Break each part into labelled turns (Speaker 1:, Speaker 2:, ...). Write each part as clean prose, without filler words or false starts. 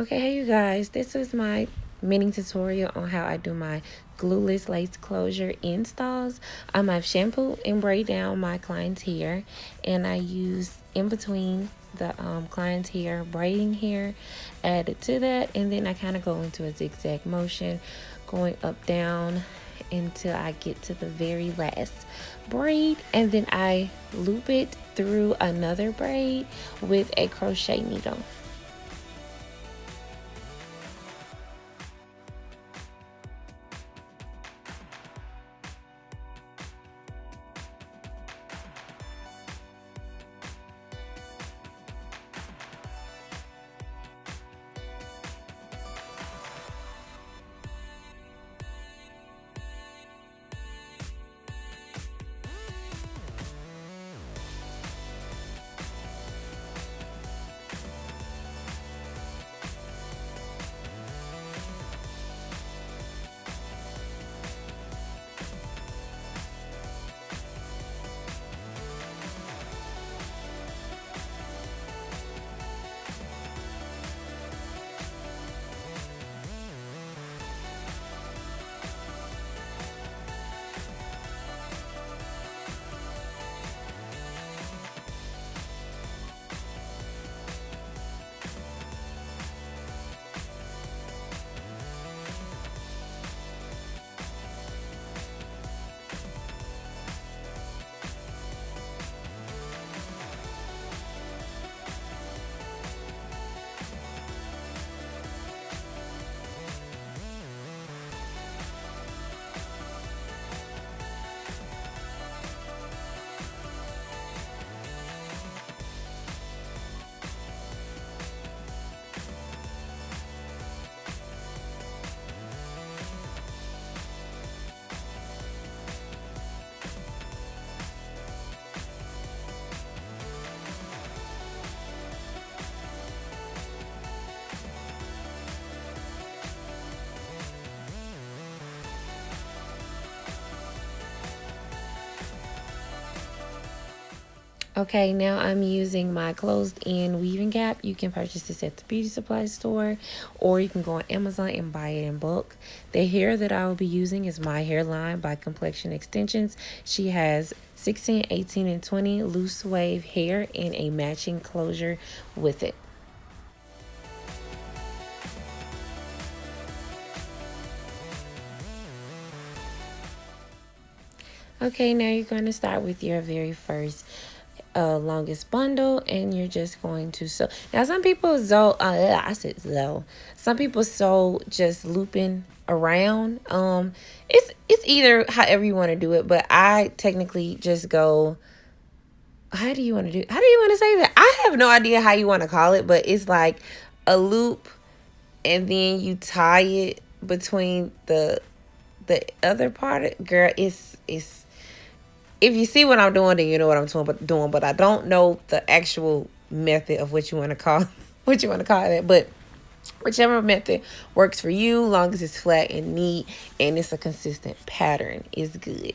Speaker 1: Okay, hey you guys, this is my mini tutorial on how I do my glueless lace closure installs. I've shampooed and braid down my client's hair, and I use in between the client's hair braiding hair added to that, and then I kind of go into a zigzag motion going up down until I get to the very last braid, and then I loop it through another braid with a crochet needle. Okay, now I'm using my closed-in weaving cap. You can purchase this at the beauty supply store, or you can go on Amazon and buy it in bulk. The hair that I will be using is My Hairline by Complexion Extensions. She has 16, 18, and 20 loose wave hair and a matching closure with it. Okay, now you're going to start with your very first longest bundle, and you're just going to sew. Now some people sew I said sew. Some people sew just looping around. It's either however you want to do it, but I technically just go, how do you want to do, how do you want to say that? I have no idea how you want to call it, but it's like a loop, and then you tie it between the other part. Girl, it's if you see what I'm doing, then you know what I'm doing. But I don't know the actual method of what you want to call what you want to call it. But whichever method works for you, long as it's flat and neat and it's a consistent pattern, is good.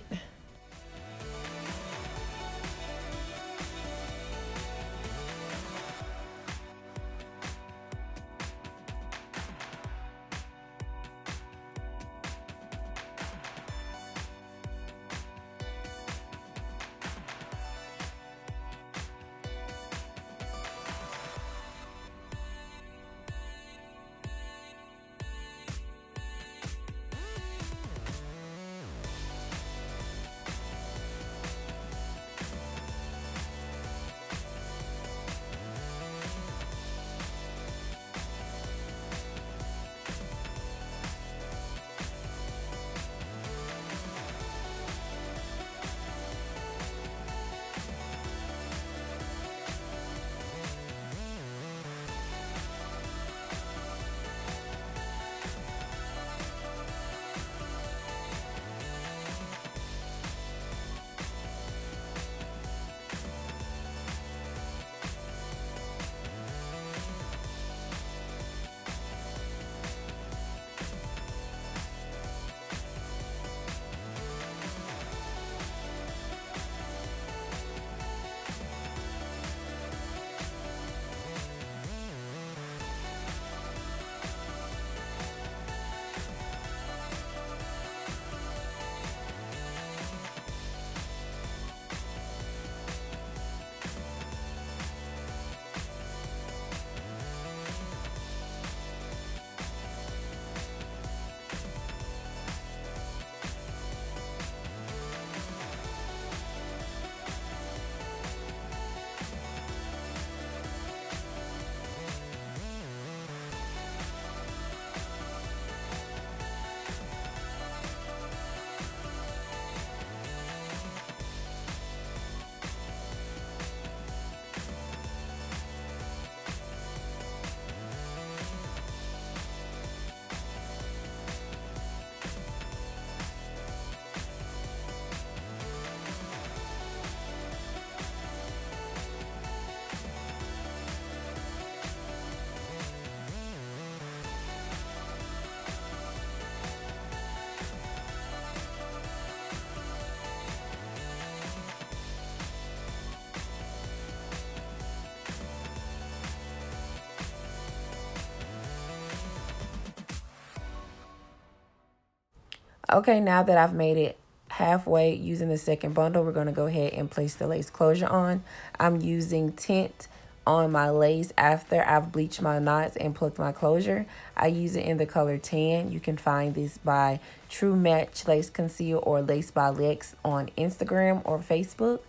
Speaker 1: Okay, now that I've made it halfway using the second bundle, we're going to go ahead and place the lace closure on. I'm using Tint on my lace after I've bleached my knots and plucked my closure. I use it in the color tan. You can find this by True Match Lace Conceal or Lace by Lex on Instagram or Facebook.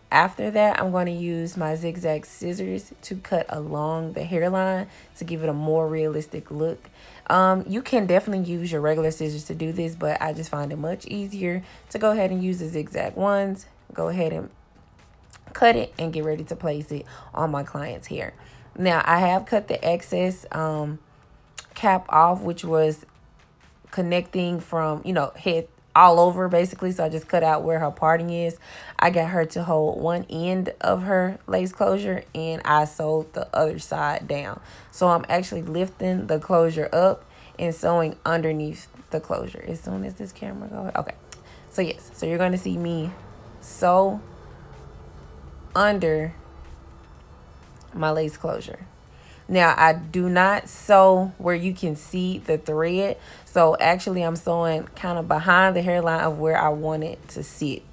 Speaker 1: After that, I'm going to use my zigzag scissors to cut along the hairline to give it a more realistic look. You can definitely use your regular scissors to do this, but I just find it much easier to go ahead and use the zigzag ones. Go ahead and cut it and get ready to place it on my client's hair. Now, I have cut the excess cap off, which was connecting from, head all over basically. So I just cut out where her parting is. I got her to hold one end of her lace closure and I sewed the other side down. So I'm actually lifting the closure up and sewing underneath the closure. As soon as this camera goes, okay. So yes, so you're going to see me sew under my lace closure. Now, I do not sew where you can see the thread. So actually, I'm sewing kind of behind the hairline of where I want it to sit.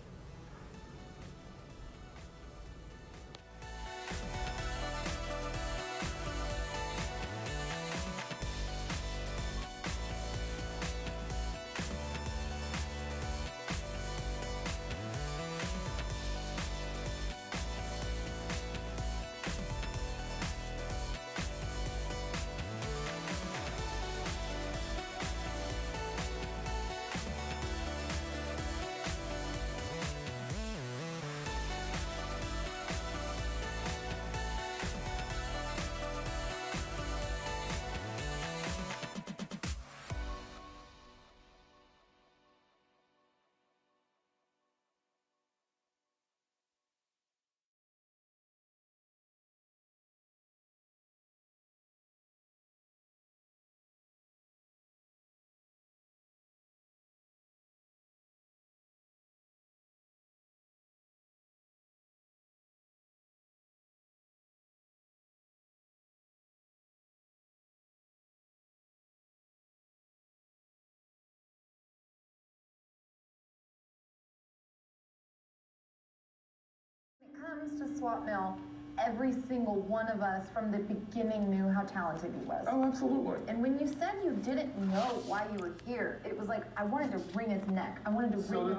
Speaker 2: Comes to swap mill, every single one of us from the beginning knew how talented he was.
Speaker 3: Oh, absolutely.
Speaker 2: And when you said you didn't know why you were here, it was like I wanted to wring his neck. I wanted to wring his